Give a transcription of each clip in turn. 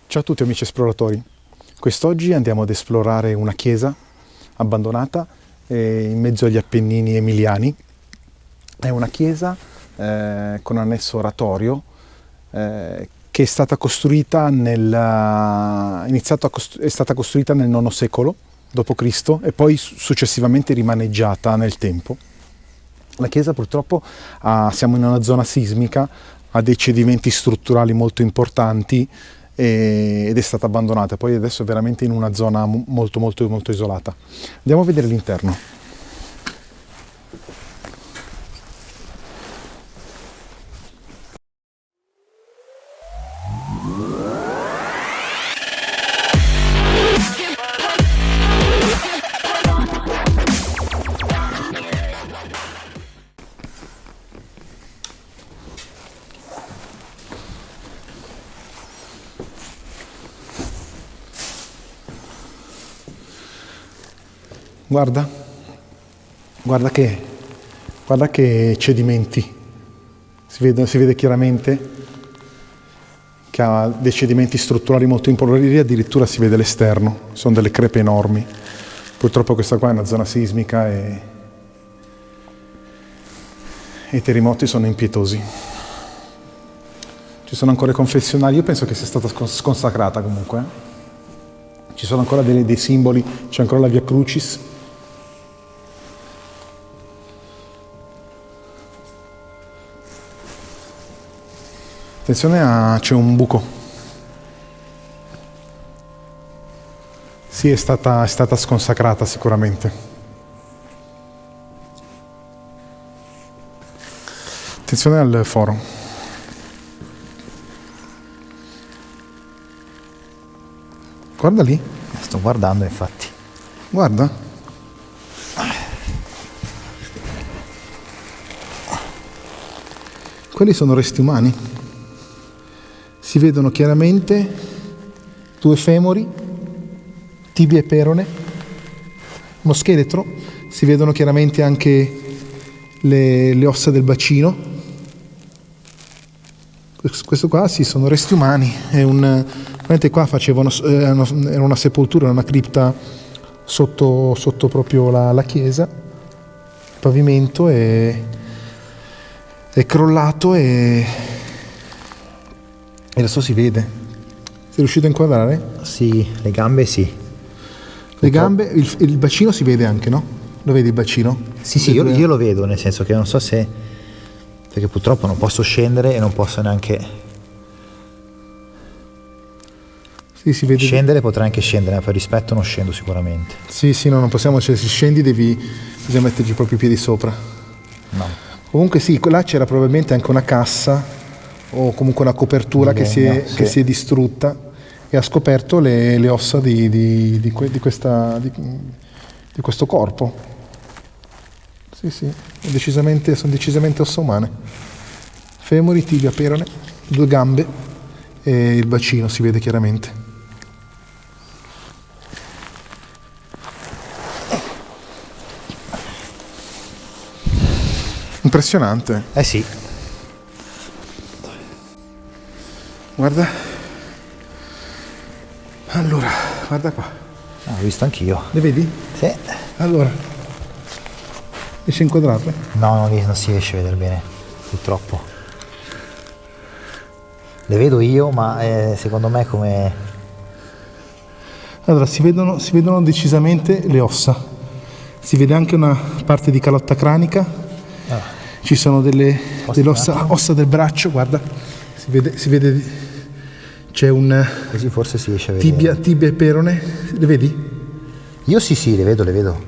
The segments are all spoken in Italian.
Ciao a tutti amici esploratori, quest'oggi andiamo ad esplorare una chiesa abbandonata in mezzo agli Appennini emiliani. È una chiesa con annesso oratorio che è stata costruita è stata costruita nel IX secolo d.C. e poi successivamente rimaneggiata nel tempo. La chiesa purtroppo siamo in una zona sismica, ha dei cedimenti strutturali molto importanti ed è stata abbandonata, poi adesso è veramente in una zona molto isolata. Andiamo a vedere l'interno. Guarda che cedimenti, si vede chiaramente che ha dei cedimenti strutturali molto importanti, addirittura si vede l'esterno, sono delle crepe enormi. Purtroppo questa qua è una zona sismica e i terremoti sono impietosi. Ci sono ancora i confessionali, io penso che sia stata sconsacrata comunque. Ci sono ancora dei simboli, c'è ancora la Via Crucis. Attenzione, c'è un buco. Sì, è stata sconsacrata sicuramente. Attenzione al foro. Guarda lì. Sto guardando, infatti. Guarda. Quelli sono resti umani. Si vedono chiaramente 2 femori, tibia e perone, uno scheletro, si vedono chiaramente anche le ossa del bacino. Questo qua sì, sono resti umani, veramente qua era una sepoltura, una cripta sotto proprio la chiesa, il pavimento è crollato e adesso si vede. Sei riuscito a inquadrare? Sì, le gambe sì. Le gambe, il bacino si vede anche, no? Lo vedi il bacino? Sì, io lo vedo, nel senso che non so se... perché purtroppo non posso scendere e non posso neanche... Sì, si vede. Scendere potrei anche scendere, ma per rispetto non scendo sicuramente. Sì, no, non possiamo, cioè, se scendi bisogna metterci proprio i piedi sopra. No. Comunque sì, là c'era probabilmente anche una cassa o comunque una copertura che si è distrutta e ha scoperto le ossa di questo corpo. Sì, sono decisamente ossa umane. Femori, tibia, perone, 2 gambe e il bacino si vede chiaramente. Impressionante. Eh sì. Guarda. Allora, guarda qua. Ho visto anch'io. Le vedi? Sì. Allora. Riesci a inquadrarle? No, non si riesce a vedere bene, purtroppo. Le vedo io, ma secondo me come... Allora, si vedono decisamente le ossa. Si vede anche una parte di calotta cranica. Ci sono delle ossa del braccio, guarda. Si vede c'è un così forse si riesce a vedere. Tibia e perone. Le vedi? Io sì, le vedo.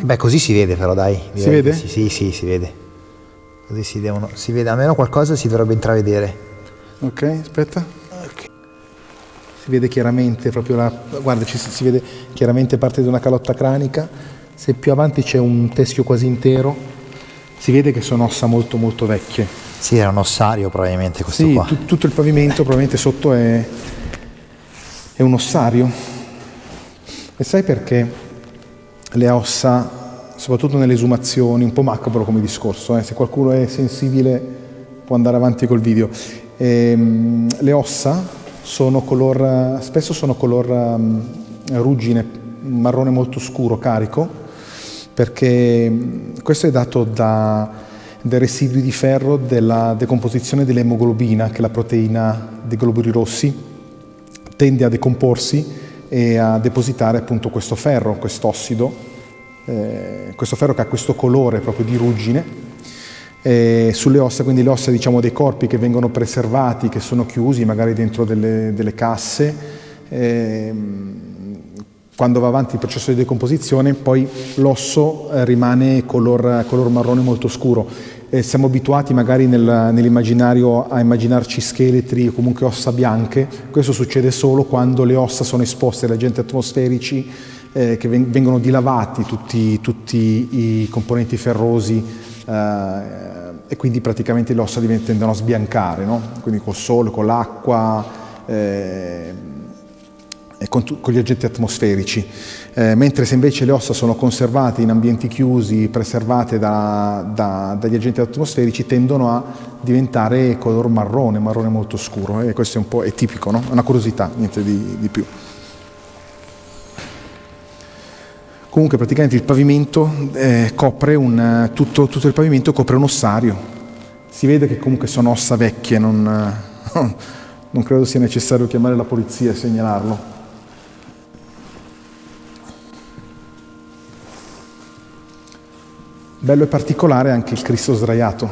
Beh, così si vede però, dai. Si vede? Sì, si vede. Così si vede, almeno qualcosa si dovrebbe intravedere. Ok, aspetta. Okay. Si vede chiaramente proprio guarda, si vede chiaramente parte di una calotta cranica. Se più avanti c'è un teschio quasi intero, si vede che sono ossa molto vecchie. Sì, era un ossario probabilmente questo qua. Sì, tutto il pavimento probabilmente sotto è un ossario. E sai perché le ossa, soprattutto nelle esumazioni, un po' macabro come discorso, se qualcuno è sensibile può andare avanti col video. Le ossa spesso sono color ruggine, marrone molto scuro, carico, perché questo è dato dai residui di ferro della decomposizione dell'emoglobina, che è la proteina dei globuli rossi, tende a decomporsi e a depositare appunto questo ferro, quest'ossido, questo ferro che ha questo colore proprio di ruggine, sulle ossa, quindi le ossa, diciamo, dei corpi che vengono preservati, che sono chiusi magari dentro delle casse, quando va avanti il processo di decomposizione poi l'osso rimane color marrone molto scuro. Siamo abituati magari nell'immaginario a immaginarci scheletri o comunque ossa bianche. Questo succede solo quando le ossa sono esposte agli agenti atmosferici, che vengono dilavati tutti i componenti ferrosi, e quindi praticamente le ossa tendono a sbiancare, no? Quindi col sole, con l'acqua, e con gli agenti atmosferici, mentre se invece le ossa sono conservate in ambienti chiusi, preservate dagli agenti atmosferici, tendono a diventare color marrone molto scuro, e questo è tipico, no? È una curiosità, niente di più. Comunque praticamente il pavimento copre tutto il pavimento copre un ossario. Si vede che comunque sono ossa vecchie, non credo sia necessario chiamare la polizia e segnalarlo. Bello e particolare anche il Cristo sdraiato.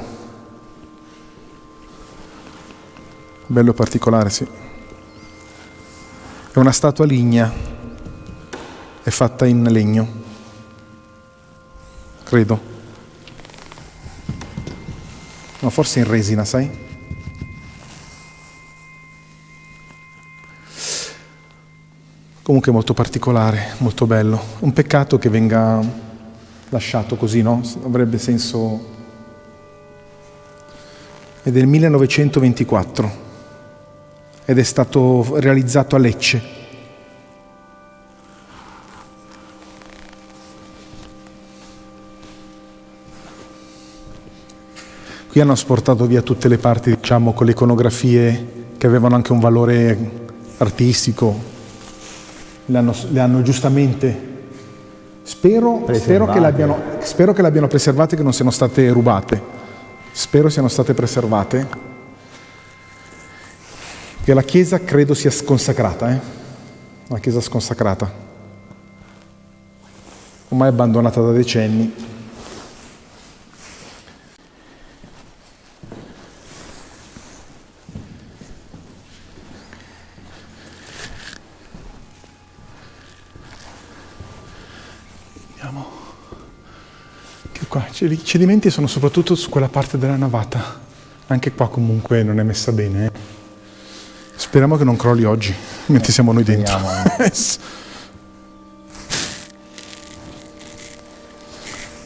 Bello e particolare, sì. È una statua lignea. È fatta in legno, credo. No, forse in resina, sai? Comunque molto particolare, molto bello. Un peccato che venga lasciato così, no? Avrebbe senso. È del 1924 ed è stato realizzato a Lecce. Qui hanno asportato via tutte le parti, diciamo, con le iconografie che avevano anche un valore artistico. Le hanno giustamente, spero che le abbiano preservate, che non siano state rubate. Spero siano state preservate. Che la chiesa credo sia sconsacrata, La chiesa sconsacrata. Ormai abbandonata da decenni. Che qua i cedimenti sono soprattutto su quella parte della navata. Anche qua comunque non è messa bene. Speriamo che non crolli oggi, mentre siamo noi dentro.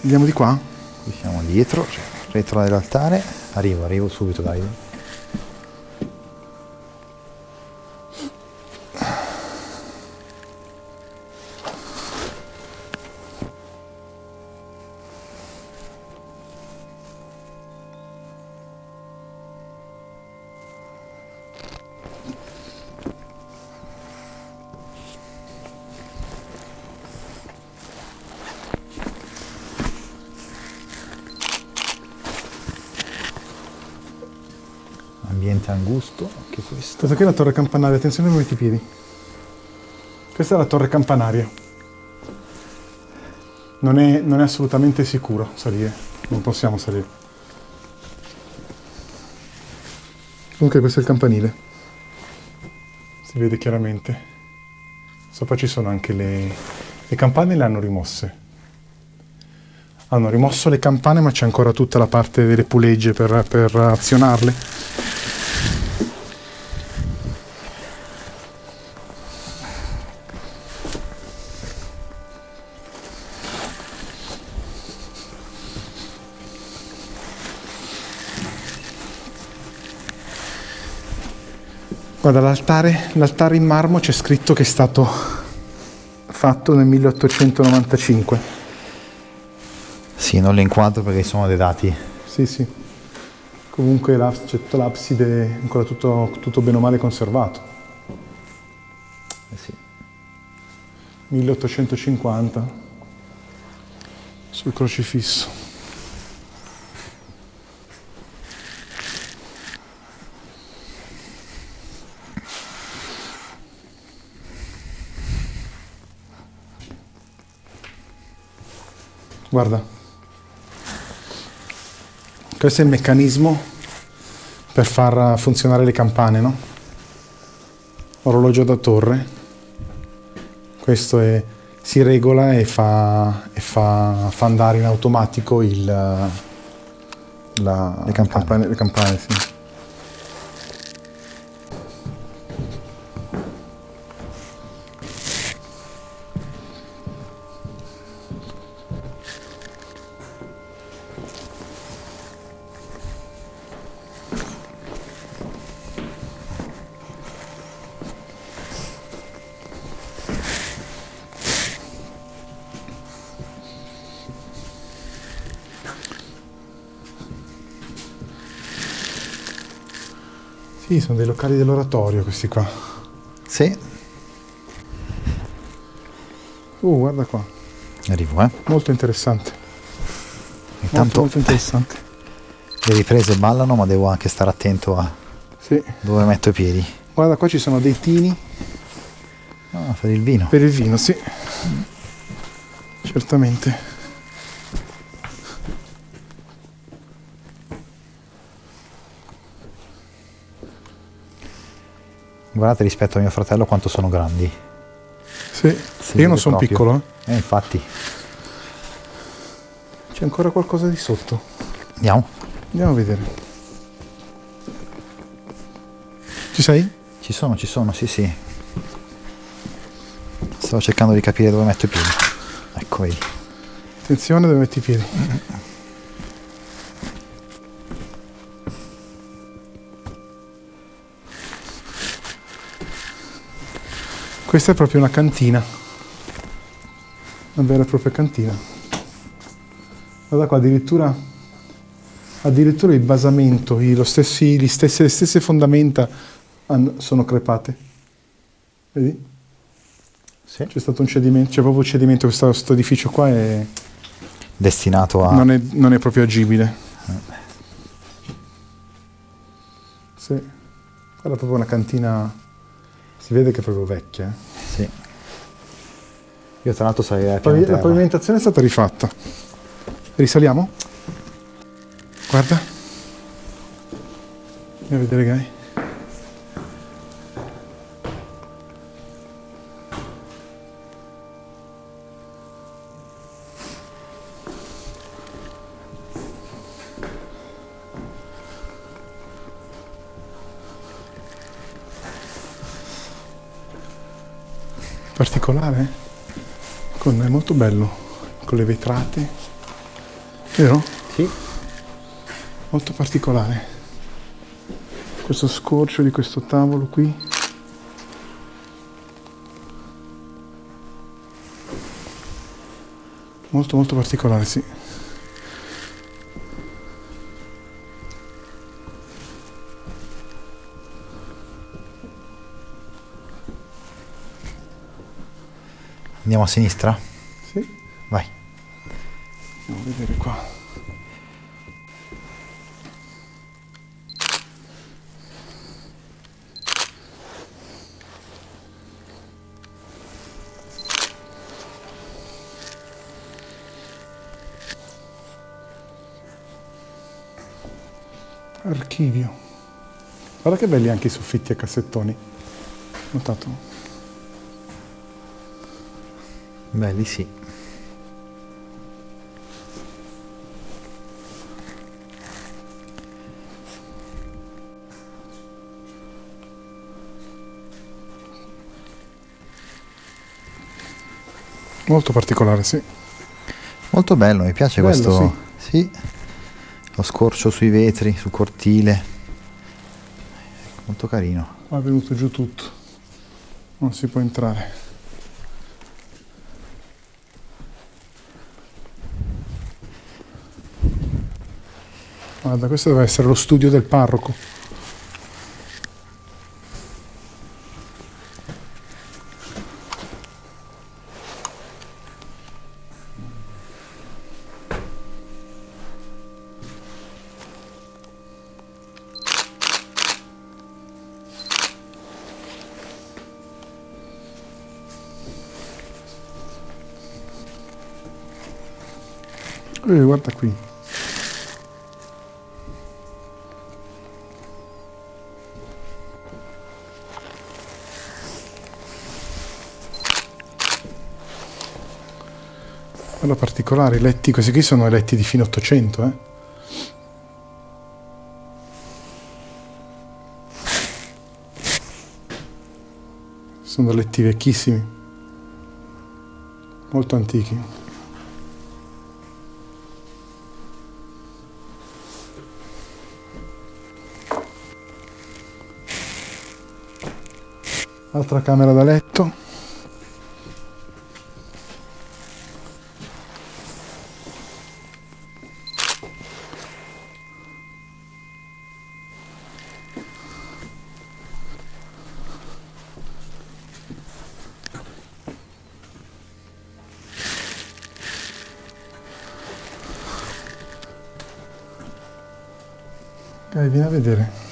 Andiamo di qua? Qui siamo dietro, cioè retro dell'altare. Arrivo subito, dai. Ambiente angusto, anche questo. Questa qui è la torre campanaria, attenzione come metti i piedi. Questa è la torre campanaria. Non è assolutamente sicuro salire, non possiamo salire. Comunque questo è il campanile. Si vede chiaramente. Sopra ci sono anche le campane, le hanno rimosse. Hanno rimosso le campane, ma c'è ancora tutta la parte delle pulegge per azionarle. Guarda, l'altare in marmo c'è scritto che è stato fatto nel 1895. Sì, non le inquadro perché sono dei dati. Sì. Comunque c'è tutta l'abside, ancora tutto bene o male conservato. 1850 sul crocifisso. Guarda, questo è il meccanismo per far funzionare le campane, no? Orologio da torre. Questo si regola e fa andare in automatico le campane. Le campane, sì. Sì, sono dei locali dell'oratorio questi qua. Sì. Guarda qua. Arrivo, Molto interessante. Intanto molto interessante. le riprese ballano, ma devo anche stare attento a Sì. dove metto i piedi. Guarda, qua ci sono dei tini Ah, per il vino. per il vino, sì. Certamente. Guardate rispetto a mio fratello quanto sono grandi. Sì. Si Io non vede sono proprio. piccolo, Infatti. C'è ancora qualcosa di sotto. Andiamo. Andiamo a vedere. Ci sei? Ci sono, sì, sì. Stavo cercando di capire dove metto i piedi. Ecco, vedi. Attenzione dove metti i piedi. Questa è proprio una cantina. Una vera e propria cantina. Guarda qua, addirittura il basamento, le stesse fondamenta sono crepate. Vedi? Sì. C'è stato un cedimento, c'è proprio un cedimento, questo edificio qua Destinato a... non è proprio agibile. Sì. Guarda, proprio una cantina, si vede che è proprio vecchia. Sì. Io tra l'altro sarei a La pavimentazione è stata rifatta. Risaliamo? Guarda. Andiamo a vedere, Gai. Particolare, è molto bello, con le vetrate, vero? Sì. Molto particolare. Questo scorcio di questo tavolo qui. Molto molto particolare, sì. Andiamo a sinistra? Sì. Vai. Andiamo a vedere qua. Archivio. Guarda che belli anche i soffitti a cassettoni. Notato? Belli, sì. Molto particolare, sì. Molto bello, mi piace Bello, questo. Sì. Lo scorcio sui vetri, sul cortile. Molto carino. Qua è venuto giù tutto. Non si può entrare. Guarda, questo deve essere lo studio del parroco. Guarda qui. Guarda particolare, i letti, questi qui sono i letti di fine 800, eh. Sono letti vecchissimi, molto antichi. Altra camera da letto. Ok, vieni a vedere.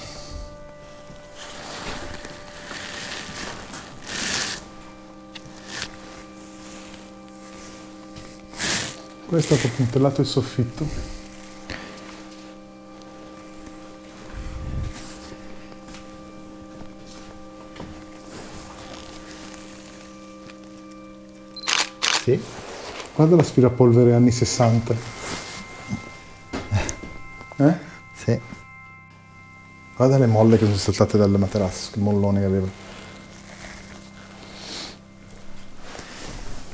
Questo è stato puntellato il soffitto. Sì. Guarda l'aspirapolvere anni 60. Sì. Guarda le molle che sono saltate dal materasso, che mollone che aveva.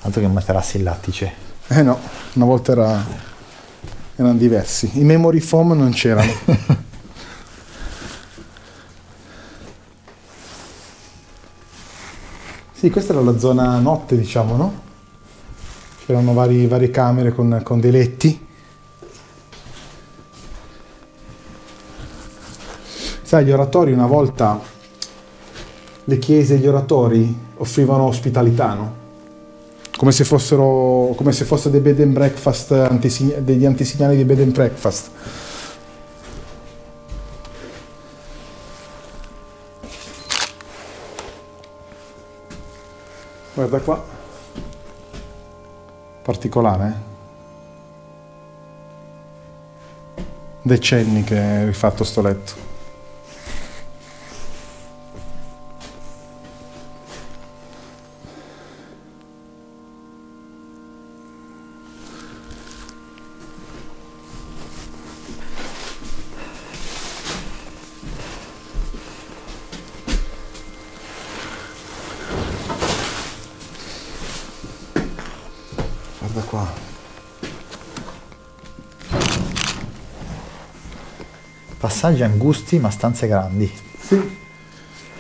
Altro che materassi in lattice. No, una volta erano diversi. I memory foam non c'erano. Sì, questa era la zona notte, diciamo, no? C'erano varie camere con dei letti. Sai, gli oratori una volta, le chiese e gli oratori offrivano ospitalità, no? Come se fossero dei bed and breakfast, degli antesignani di bed and breakfast. Guarda qua. Particolare, eh? Decenni che hai rifatto sto letto. Guarda qua. Passaggi angusti ma stanze grandi. Sì.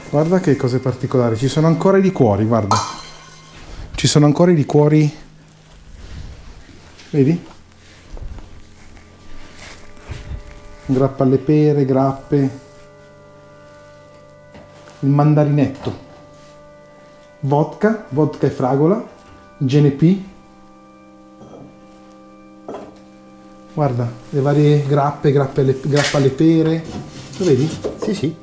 Guarda che cose particolari. Ci sono ancora i liquori, guarda. Ci sono ancora i liquori. Vedi? Grappa alle pere, grappe. Il mandarinetto. Vodka e fragola. GNP. Guarda, le varie grappa alle pere. Lo vedi? Sì, sì.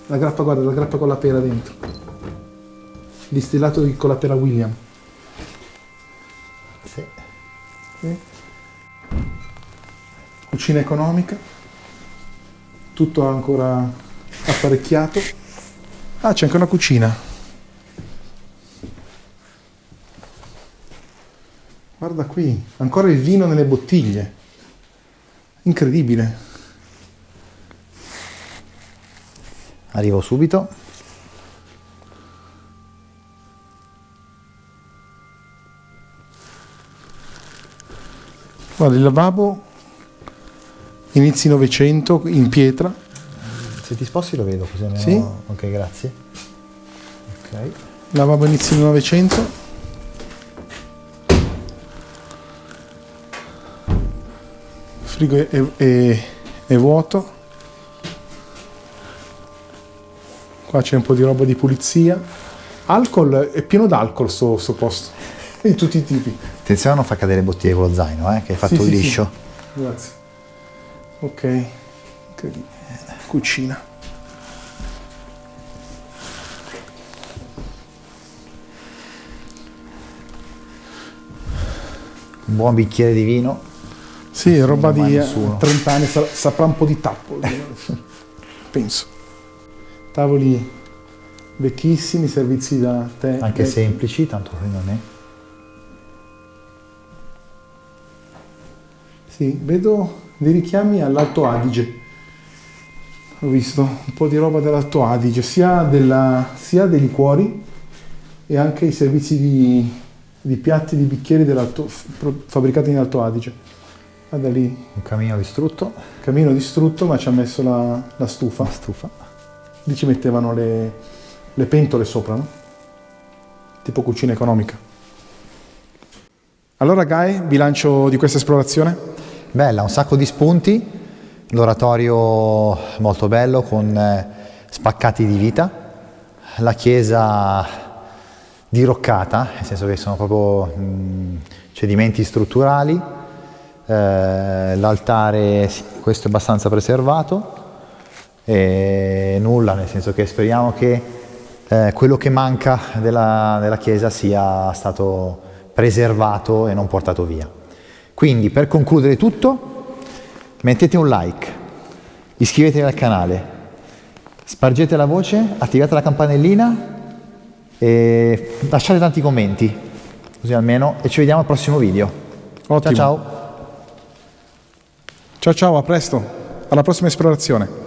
La grappa, guarda, la grappa con la pera dentro. Distillato con la pera William. Sì. Sì. Cucina economica. Tutto ancora apparecchiato. Ah, c'è anche una cucina. Guarda qui, ancora il vino nelle bottiglie. Incredibile. Arrivo subito. Guarda, il lavabo inizi Novecento in pietra. Se ti sposti lo vedo così almeno. Sì. Ok, grazie. Ok. Lavabo inizi Novecento. Frigo è vuoto. Qua c'è un po' di roba di pulizia. Alcol, è pieno d'alcol sto posto. Di tutti i tipi. Attenzione a non far cadere bottiglie con lo zaino, che hai fatto Sì, il sì, liscio. sì. Grazie. Ok. Cucina. un buon bicchiere di vino. Sì, roba non di mai nessuno. 30 anni, saprà un po' di tappo, penso. Tavoli vecchissimi, servizi da tè. Anche semplici, tanto non è. Sì, vedo dei richiami all'Alto Adige. Ho visto un po' di roba dell'Alto Adige, sia dei liquori e anche i servizi di piatti, di bicchieri fabbricati in Alto Adige. Guarda lì, Un camino distrutto. camino distrutto, ma ci ha messo la stufa. Stufa. Lì ci mettevano le pentole sopra, no? Tipo cucina economica. Allora Guy, bilancio di questa esplorazione? Bella, un sacco di spunti, l'oratorio molto bello con spaccati di vita, la chiesa diroccata, nel senso che sono proprio cedimenti strutturali, l'altare, sì, questo è abbastanza preservato, e nulla, nel senso che speriamo che quello che manca della chiesa sia stato preservato e non portato via. Quindi, per concludere tutto, mettete un like, iscrivetevi al canale, spargete la voce, attivate la campanellina e lasciate tanti commenti, così almeno, e ci vediamo al prossimo video. Ottimo. Ciao ciao! Ciao ciao, a presto, alla prossima esplorazione.